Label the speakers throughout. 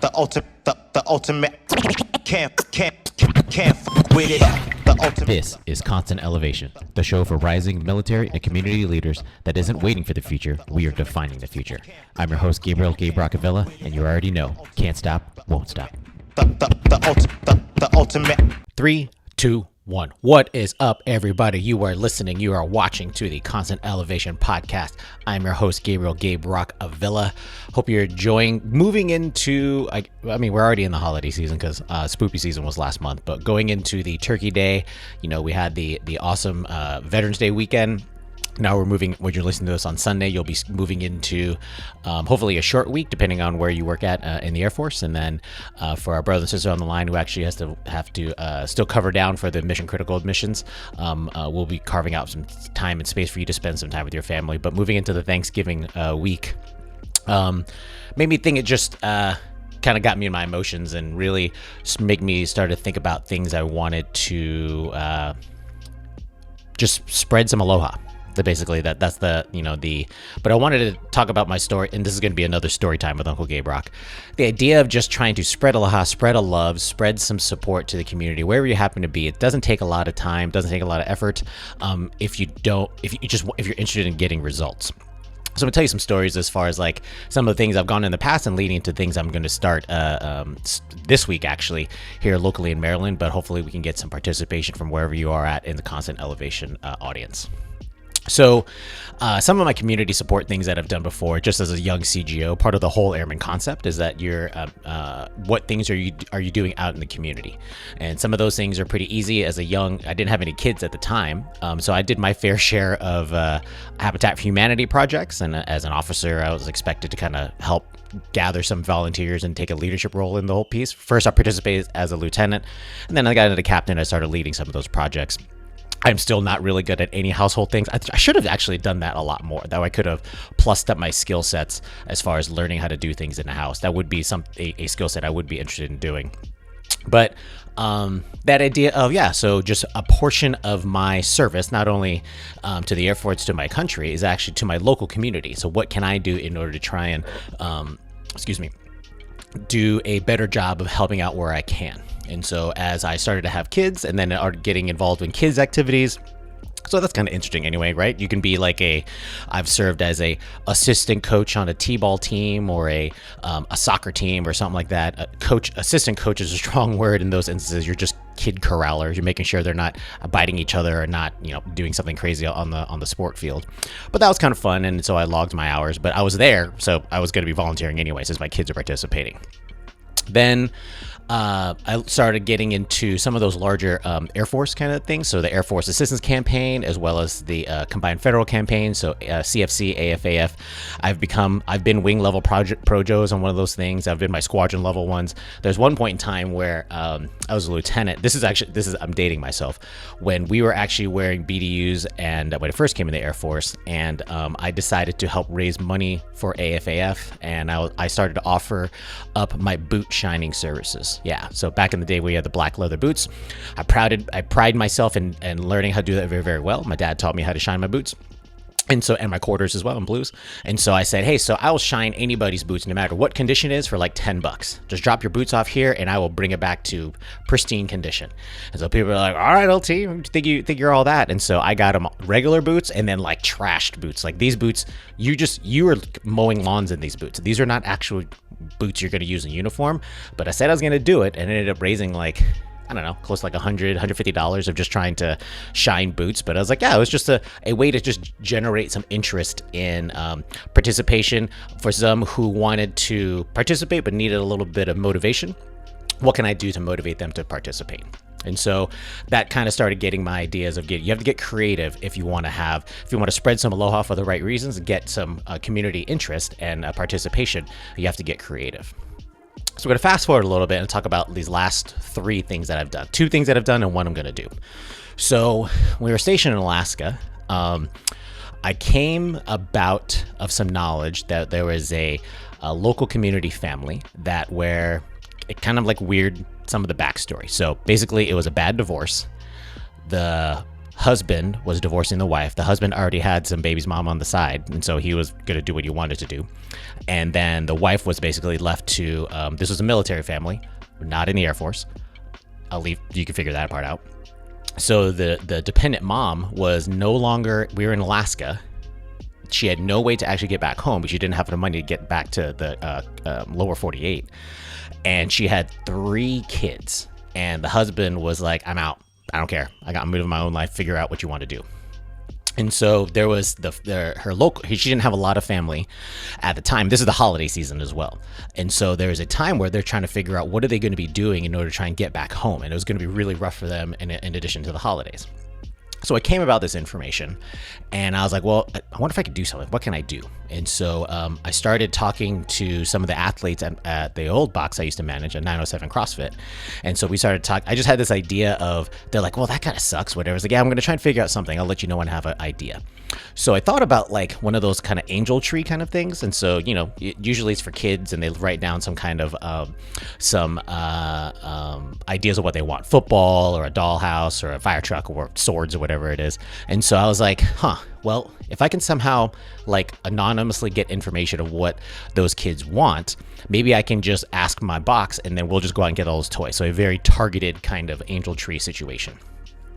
Speaker 1: the ultimate. Can't fuck with it. The ultimate.
Speaker 2: This is Constant Elevation, the show for rising military and community leaders that isn't waiting for the future, we are defining the future. I'm your host, Gabriel Brockavilla, and you already know, can't stop, won't stop.
Speaker 1: The ultimate.
Speaker 3: 3, 2, 1. What is up, everybody? You are listening, you are watching to the Constant Elevation podcast. I'm your host, Gabriel Brockavilla. Hope you're enjoying moving into, I mean, we're already in the holiday season because spoopy season was last month, but going into the Turkey Day, you know, we had the awesome Veterans Day weekend. Now we're moving, when you're listening to this on Sunday, you'll be moving into hopefully a short week, depending on where you work at in the Air Force. And then for our brother and sister on the line who actually have to still cover down for the mission critical missions, we'll be carving out some time and space for you to spend some time with your family. But moving into the Thanksgiving week made me think it just kind of got me in my emotions and really make me start to think about things I wanted to just spread some aloha. Basically that's but I wanted to talk about my story, and this is going to be another story time with Uncle Gabe Rock. The idea of just trying to spread aloha, spread a love, spread some support to the community wherever you happen to be. It doesn't take a lot of time, doesn't take a lot of effort if you're interested in getting results. So I'm gonna tell you some stories as far as like some of the things I've gone in the past and leading into things I'm going to start this week actually here locally in Maryland, but hopefully we can get some participation from wherever you are at in the Constant Elevation audience. So some of my community support things that I've done before, just as a young CGO, part of the whole airman concept is that you're what things are you doing out in the community? And some of those things are pretty easy. I didn't have any kids at the time, so I did my fair share of Habitat for Humanity projects, and as an officer I was expected to kind of help gather some volunteers and take a leadership role in the whole piece. First I participated as a lieutenant, and then I got into captain. I started leading some of those projects. I'm still not really good at any household things. I should have actually done that a lot more, though I could have plussed up my skill sets as far as learning how to do things in the house. That would be a skill set I would be interested in doing. But that idea of, so just a portion of my service, not only to the Air Force, to my country, is actually to my local community. So what can I do in order to try and, do a better job of helping out where I can? And so as I started to have kids and then are getting involved in kids activities, so that's kind of interesting anyway, right? You can be like I've served as a assistant coach on a t-ball team or a soccer team or something like that. Assistant coach is a strong word in those instances. You're just kid corrallers. You're making sure they're not biting each other or not, doing something crazy on the sport field. But that was kind of fun, and so I logged my hours. But I was there, so I was going to be volunteering anyway, since my kids are participating. Then I started getting into some of those larger Air Force kind of things. So the Air Force Assistance Campaign, as well as the Combined Federal Campaign. So CFC, AFAF. I've been wing level projos on one of those things. I've been my squadron level ones. There's one point in time where I was a lieutenant. I'm dating myself. When we were actually wearing BDUs and when I first came in the Air Force, and I decided to help raise money for AFAF, and I started to offer up my boot shining services. Yeah, so back in the day we had the black leather boots. I pride myself in learning how to do that very, very well. My dad taught me how to shine my boots. And my quarters as well in blues. And so I said, hey, so I'll shine anybody's boots no matter what condition it is for like $10. Just drop your boots off here and I will bring it back to pristine condition. And so people are like, all right, LT, think you're all that. And so I got them regular boots and then like trashed boots. Like these boots, you are mowing lawns in these boots. These are not actual boots you're going to use in uniform. But I said I was going to do it, and it ended up raising like, I don't know, close to like $150 of just trying to shine boots. But I was like, it was just a way to just generate some interest in participation for some who wanted to participate but needed a little bit of motivation. What can I do to motivate them to participate? And so that kind of started getting my ideas of you have to get creative if you want to spread some aloha for the right reasons and get some community interest and participation. You have to get creative. So we're going to fast forward a little bit and talk about these last 3 things that I've done. 2 things that I've done and 1 I'm going to do. So when we were stationed in Alaska, I came about of some knowledge that there was a local community family where it kind of like weird some of the backstory. So basically it was a bad divorce. The husband was divorcing the wife. The husband already had some baby's mom on the side, and so he was going to do what he wanted to do. And then the wife was basically left to, this was a military family, not in the Air Force. You can figure that part out. So the dependent mom was no longer, we were in Alaska. She had no way to actually get back home because she didn't have the money to get back to the lower 48. And she had 3 kids. And the husband was like, I'm out. I don't care. I'm moving my own life. Figure out what you want to do. And so there was her local, she didn't have a lot of family at the time. This is the holiday season as well. And so there was a time where they're trying to figure out what are they going to be doing in order to try and get back home. And it was going to be really rough for them in addition to the holidays. So I came about this information and I was like, well, I wonder if I could do something. What can I do? And so I started talking to some of the athletes at the old box I used to manage at 907 CrossFit. And so we started talking. I just had this idea of, they're like, well, that kind of sucks, whatever. I was like, yeah, I'm going to try and figure out something. I'll let you know when I have an idea. So I thought about like one of those kind of angel tree kind of things. And so, usually it's for kids and they write down some kind of ideas of what they want, football or a dollhouse or a fire truck or swords or whatever it is. And so I was like, well, if I can somehow like anonymously get information of what those kids want, maybe I can just ask my box and then we'll just go out and get all those toys. So a very targeted kind of angel tree situation.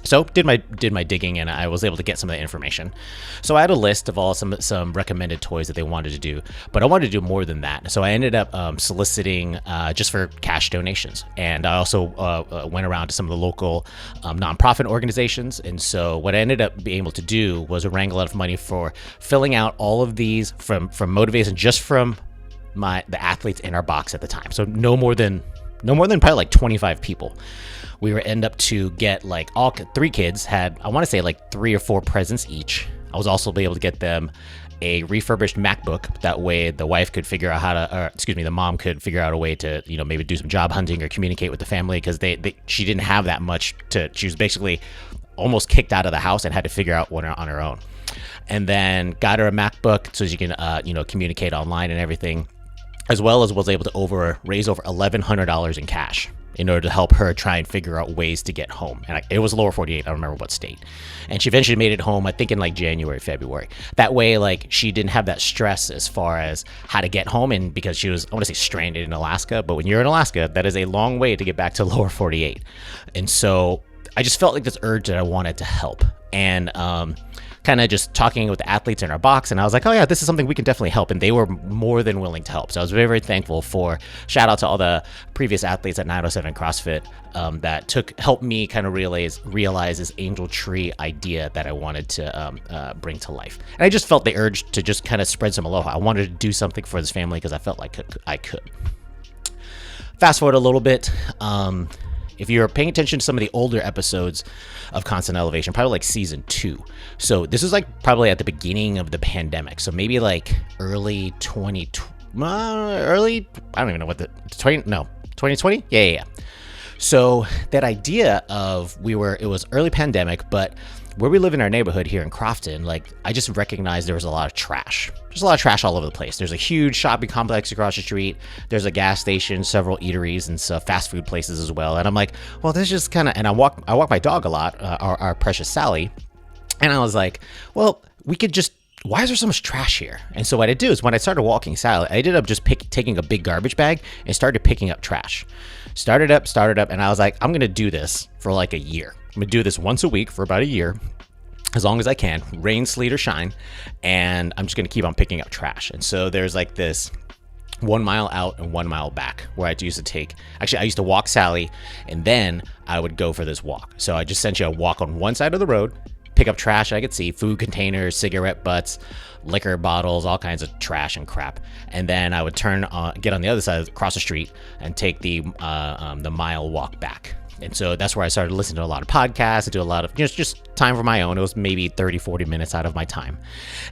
Speaker 3: So did my digging and I was able to get some of that information. So I had a list of all some recommended toys that they wanted to do, but I wanted to do more than that. So I ended up soliciting just for cash donations, and I also went around to some of the local nonprofit organizations. And so what I ended up being able to do was wrangle out of money for filling out all of these from motivation just from the athletes in our box at the time. So no more than probably like 25 people. We were end up to get like all 3 kids had, I want to say like 3 or 4 presents each. I was also able to get them a refurbished MacBook. That way the wife could figure out the mom could figure out a way to, maybe do some job hunting or communicate with the family, because she didn't have that much she was basically almost kicked out of the house and had to figure out one on her own. And then got her a MacBook so she can, communicate online and everything, as well as was able to raise over $1,100 in cash in order to help her try and figure out ways to get home. And it was lower 48, I don't remember what state. And she eventually made it home, I think in like January, February. That way, like, she didn't have that stress as far as how to get home, and because she was, I want to say, stranded in Alaska, but when you're in Alaska, that is a long way to get back to lower 48. And so I just felt like this urge that I wanted to help. And kind of just talking with the athletes in our box, and I was like, oh yeah, this is something we can definitely help, and they were more than willing to help. So I was very, very thankful for, shout out to all the previous athletes at 907 CrossFit that helped me kind of realize this angel tree idea that I wanted to bring to life. And I just felt the urge to just kind of spread some aloha. I wanted to do something for this family because I felt like I could. Fast forward a little bit. If you're paying attention to some of the older episodes of Constant Elevation, probably like season 2. So this is like probably at the beginning of the pandemic. So maybe like early 2020. I don't even know what 2020? Yeah. So that idea of it was early pandemic, but where we live in our neighborhood here in Crofton, like, I just recognized there was a lot of trash. There's a lot of trash all over the place. There's a huge shopping complex across the street. There's a gas station, several eateries, and some fast food places as well. And I'm like, well, this just kind of, and I walk my dog a lot, our precious Sally. And I was like, well, why is there so much trash here? And so what I do is when I started walking Sally, I ended up just taking a big garbage bag and started picking up trash. Started up, and I was like, I'm going to do this for like a year. I'm going to do this once a week for about a year, as long as I can, rain, sleet, or shine, and I'm just going to keep on picking up trash. And so there's like this 1 mile out and 1 mile back where I used to walk Sally, and then I would go for this walk. So I just essentially walk on one side of the road, pick up trash I could see, food containers, cigarette butts, liquor bottles, all kinds of trash and crap. And then I would get on the other side, across the street, and take the mile walk back. And so that's where I started listening to a lot of podcasts, and do a lot of just time for my own. It was maybe 30, 40 minutes out of my time.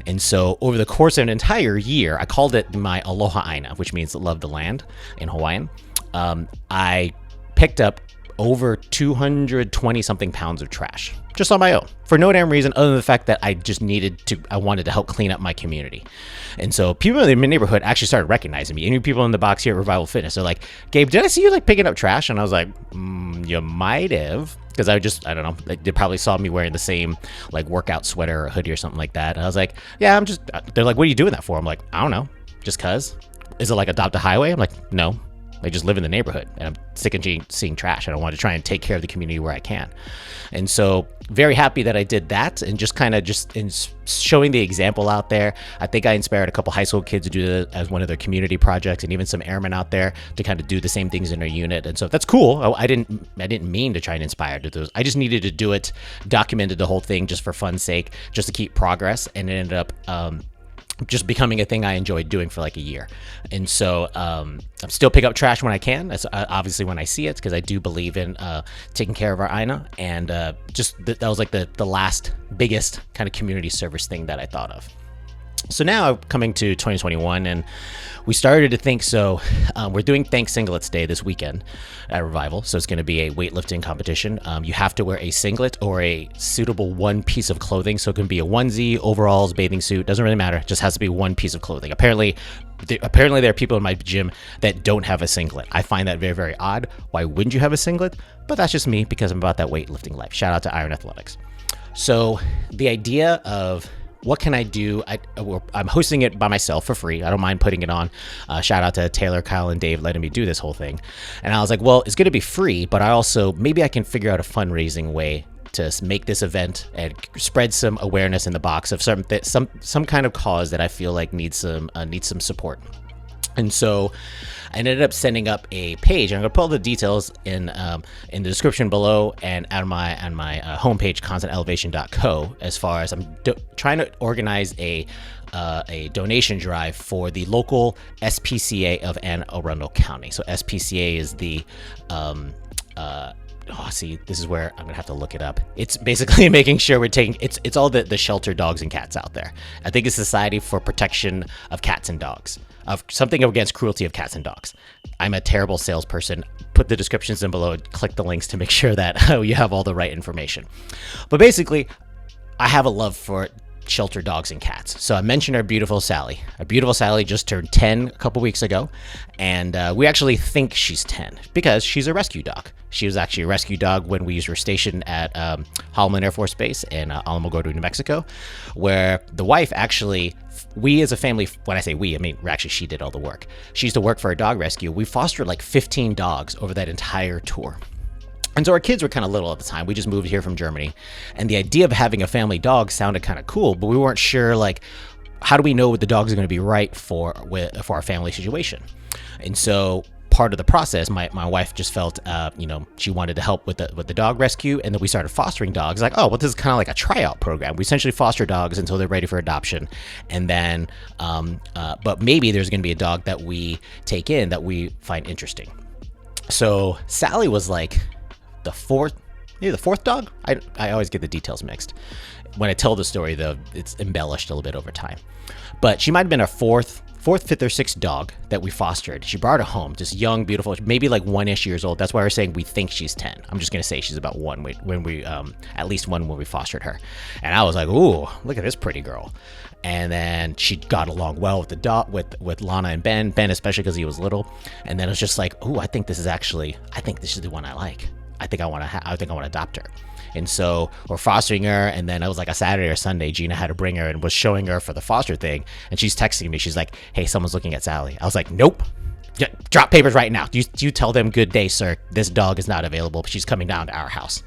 Speaker 3: And so over the course of an entire year, I called it my Aloha Aina, which means love the land in Hawaiian. I picked up over 220 something pounds of trash just on my own for no damn reason other than the fact that I wanted to help clean up my community. And so people in my neighborhood actually started recognizing me. Any people in the box here at Revival Fitness, they're like, Gabe, did I see you like picking up trash? And I was like, you might have. Because I don't know, they probably saw me wearing the same like workout sweater or hoodie or something like that. And I was like, yeah, they're like, what are you doing that for? I'm like, I don't know, just cause. Is it like Adopt a Highway? I'm like, no. I just live in the neighborhood and I'm sick of seeing trash. And I want to try and take care of the community where I can. And so very happy that I did that, and just kind of just in showing the example out there. I think I inspired a couple high school kids to do it as one of their community projects, and even some airmen out there to kind of do the same things in their unit. And so that's cool. I didn't mean to try and inspire to those. I just needed to do it, documented the whole thing just for fun's sake, just to keep progress. And it ended up just becoming a thing I enjoyed doing for like a year. And so I'm still pick up trash when I can. That's obviously when I see it, because I do believe in taking care of our Aina. And that was like the last biggest kind of community service thing that I thought of. So now coming to 2021, and we started to think, we're doing Thanks Singlets Day this weekend at Revival. So it's going to be a weightlifting competition. You have to wear a singlet or a suitable one piece of clothing. So it can be a onesie, overalls, bathing suit, doesn't really matter. It just has to be one piece of clothing. Apparently there are people in my gym that don't have a singlet. I find that very, very odd. Why wouldn't you have a singlet? But that's just me, because I'm about that weightlifting life. Shout out to Iron Athletics. So the idea of what can I do? I'm hosting it by myself for free. I don't mind putting it on. Shout out to Taylor, Kyle, and Dave letting me do this whole thing. And I was like, well, it's going to be free, but maybe I can figure out a fundraising way to make this event and spread some awareness in the box of some kind of cause that I feel like needs some support. And so I ended up setting up a page. I'm going to put all the details in the description below and on my homepage, constantelevation.co, as far as I'm trying to organize a donation drive for the local SPCA of Anne Arundel County. So SPCA is the this is where I'm gonna have to look it up. It's basically making sure we're taking it's all the shelter dogs and cats out there. I think it's Society for Protection of Cats and Dogs, of something against cruelty of cats and dogs. I'm a terrible salesperson. Put the descriptions in below, click the links to make sure that you have all the right information. But basically, I have a love for shelter dogs and cats. So I mentioned our beautiful Sally. Our beautiful Sally just turned 10 a couple weeks ago, and we actually think she's 10 because she's a rescue dog. She was actually a rescue dog when we were stationed at Holloman Air Force Base in Alamogordo, New Mexico, where the wife actually, we as a family, when I say we, I mean actually she did all the work. She used to work for a dog rescue. We fostered like 15 dogs over that entire tour. And so our kids were kind of little at the time. We just moved here from Germany. And the idea of having a family dog sounded kind of cool, but we weren't sure, like, how do we know what the dogs are going to be right for our family situation? And so part of the process, my wife just felt, she wanted to help with the dog rescue. And then we started fostering dogs. Like, oh, well, this is kind of like a tryout program. We essentially foster dogs until they're ready for adoption. And then, but maybe there's going to be a dog that we take in that we find interesting. So Sally was like the fourth dog. I always get the details mixed. When I tell the story, though, it's embellished a little bit over time. But she might have been our fourth, fifth, or sixth dog that we fostered. She brought her home, just young, beautiful, maybe like 1-ish years old. That's why we're saying we think she's 10. I'm just gonna say she's about 1 when we at least 1 when we fostered her. And I was like, ooh, look at this pretty girl. And then she got along well with the dog, with Lana and Ben especially because he was little. And then it was just like, ooh, I think this is the one I like. I think I want to adopt her. And so we're fostering her, and then it was like a Saturday or Sunday, Gina had to bring her and was showing her for the foster thing, and she's texting me. She's like, hey, someone's looking at Sally. I was like, nope. Drop papers right now. You tell them, good day, sir. This dog is not available, but she's coming down to our house.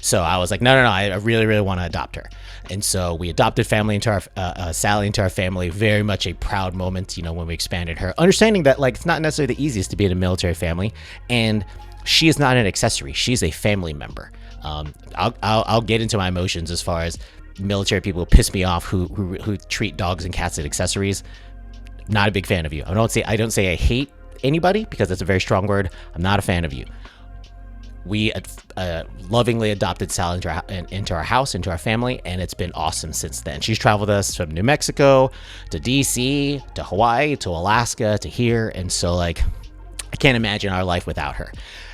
Speaker 3: So I was like, no, I really, really want to adopt her. And so we adopted Sally into our family. Very much a proud moment, when we expanded her. Understanding that, like, it's not necessarily the easiest to be in a military family, and she is not an accessory. She's a family member. I'll get into my emotions as far as military people piss me off who treat dogs and cats as accessories. Not a big fan of you. I don't say I hate anybody, because that's a very strong word. I'm not a fan of you. We lovingly adopted Sally into our house, into our family, and it's been awesome since then. She's traveled with us from New Mexico to DC to Hawaii to Alaska to here, and so like, I can't imagine our life without her.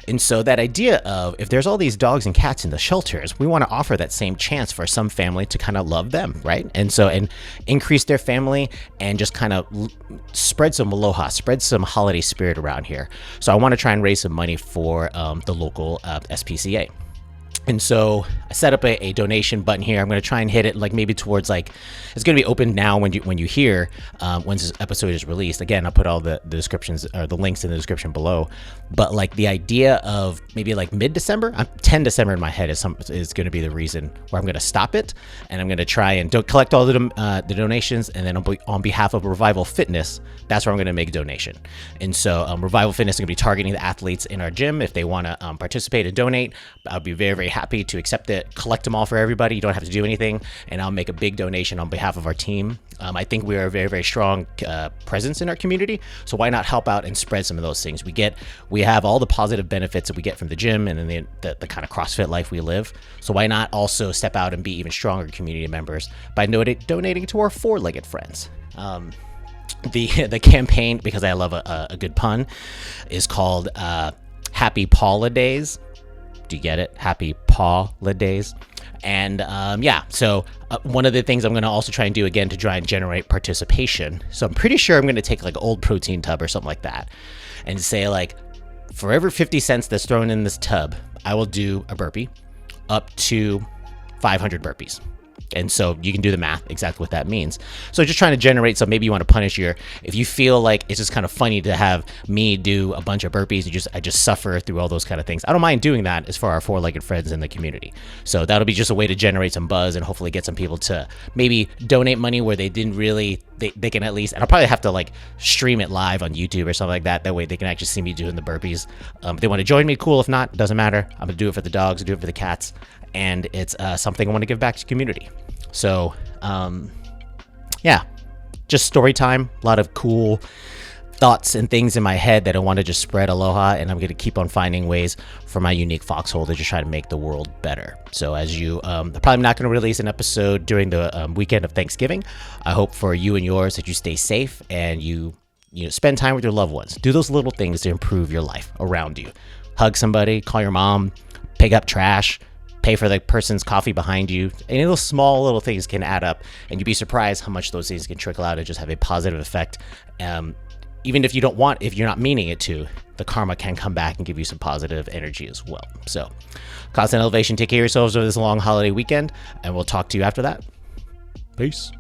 Speaker 3: And so that idea of, if there's all these dogs and cats in the shelters, we want to offer that same chance for some family to kind of love them, right? And increase their family and just kind of spread some aloha, spread some holiday spirit around here. So I want to try and raise some money for the local SPCA. And so I set up a donation button here. I'm going to try and hit it like maybe towards like, it's going to be open now when you hear, once this episode is released. Again, I'll put all the descriptions or the links in the description below. But like the idea of maybe like mid-December, 10 December in my head is going to be the reason where I'm going to stop it. And I'm going to try and collect all the donations. And then on behalf of Revival Fitness, that's where I'm going to make a donation. And so Revival Fitness is going to be targeting the athletes in our gym. If they want to participate and donate, I'll be very, very happy to accept it, collect them all for everybody. You don't have to do anything, and I'll make a big donation on behalf of our team. I think we are a very, very strong presence in our community, so why not help out and spread some of those things? We have all the positive benefits that we get from the gym and then the kind of CrossFit life we live, so why not also step out and be even stronger community members by donating to our four-legged friends? The campaign, because I love a good pun, is called Happy Paula Days. Do you get it? Happy Paula Days. And so one of the things I'm going to also try and do again to try and generate participation. So I'm pretty sure I'm going to take like an old protein tub or something like that and say like, for every 50 cents that's thrown in this tub, I will do a burpee up to 500 burpees. And so you can do the math exactly what that means. So just trying to generate, so maybe you want to punish if you feel like it's just kind of funny to have me do a bunch of burpees and I just suffer through all those kind of things. I don't mind doing that as for our four-legged friends in the community. So that'll be just a way to generate some buzz and hopefully get some people to maybe donate money where they didn't really, they can at least, and I'll probably have to like stream it live on YouTube or something like that. That way they can actually see me doing the burpees. If they want to join me, cool. If not, doesn't matter. I'm going to do it for the dogs, do it for the cats. And it's something I want to give back to the community. So, just story time. A lot of cool thoughts and things in my head that I want to just spread aloha, and I'm going to keep on finding ways for my unique foxhole to just try to make the world better. So as you, I'm probably not going to release an episode during the weekend of Thanksgiving. I hope for you and yours that you stay safe and you spend time with your loved ones. Do those little things to improve your life around you. Hug somebody, call your mom, pick up trash, pay for the person's coffee behind you. Any of those small little things can add up, and you'd be surprised how much those things can trickle out and just have a positive effect. Even if you're not meaning it to, the karma can come back and give you some positive energy as well. So, constant elevation. Take care of yourselves over this long holiday weekend, and we'll talk to you after that. Peace.